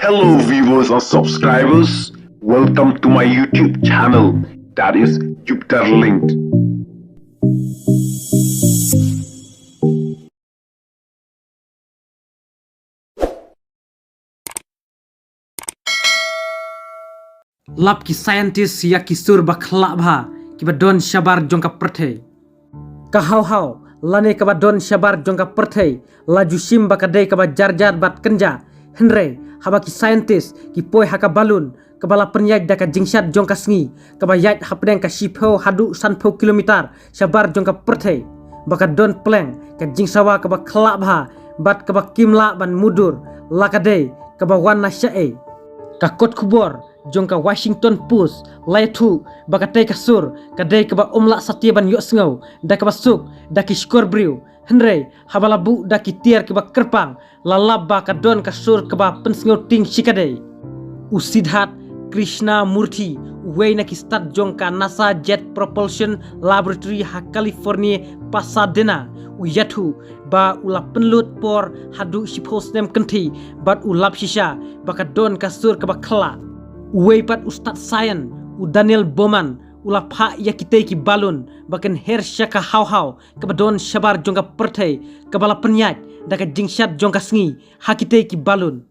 Hello viewers and subscribers, welcome to my YouTube channel, that is Jupiter Linked. Lap ki scientist ya ki sur bakhlak bha ki ba don shabar jongka perthei ka hau lane ka ba don shabar jongka perthei laju sim ba kadai ka ba jarjar bat kenja henre haba ki scientist ki poi haka balun ka bala penyaj da ka jingsat jongka sngi ka ba yat hapdeng ka shipho hadu sanpho kilometer shabar jongka perthei baka don pleng ka jingsawa ka ba khlak bha bat ka ba kimla ban mudur lakadei ka ba wana shae ka kot kubor jongka Washington Post laitu bakatai kasur kadai kaba umlak satyaban yok sengau da kaba suk da ki skor briu henre habala bu da ki tiar kaba kerpang lalab ba kadon kasur kaba pensengau ting shikadai usidhat Krishna Murthy wei na ki start jongka NASA Jet Propulsion Laboratory ha California Pasadena uyatu ba ulap penlut por hadu shipos nem kenti bat ulap shisha bakadon kasur kaba khala Uwe pat Ustad Sayan, u Daniel Bowman, ula pha ya kitei ki balun, bakan her syaka hau kabadon shabar jongka perthei, kabala penyaj, daka jingshat jongka sngi, ha kitei ki balun.